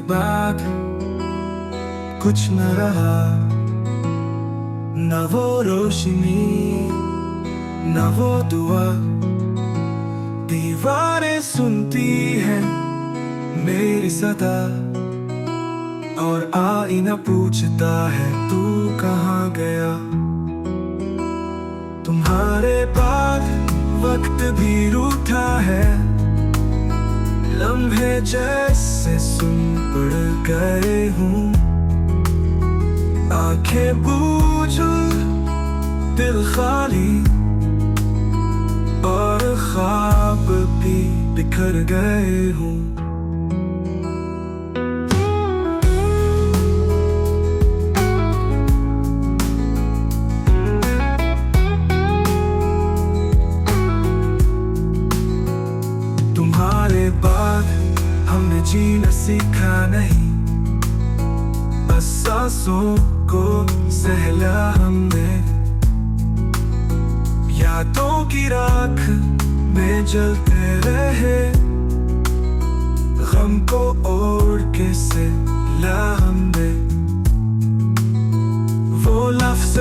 बाद कुछ न रहा, न वो रोशनी न वो दुआ। दीवारें सुनती हैं मेरी सदा, और आईना पूछता है तू कहाँ गया। तुम्हारे बाद वक्त भी रूठा है, लम्हे जैसे सुन पड़ गए हूँ। आंखें बूझो दिल खाली, और ख्वाब भी बिखर गए हूँ। तुम्हारे बाद हमने जीना सीखा नहीं, बस सांसों को सहला हमने। यादों की राख में जलते रहे, गम को ओढ़ के सहला हमने। वो लफ्ज़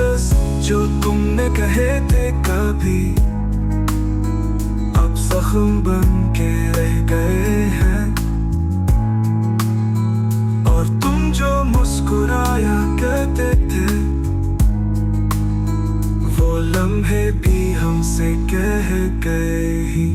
जो तुमने कहे थे कभी, अब जख्म बन के रह गए हैं। और तुम जो मुस्कुराया करते थे, वो लम्हे भी हमसे कह गए ही।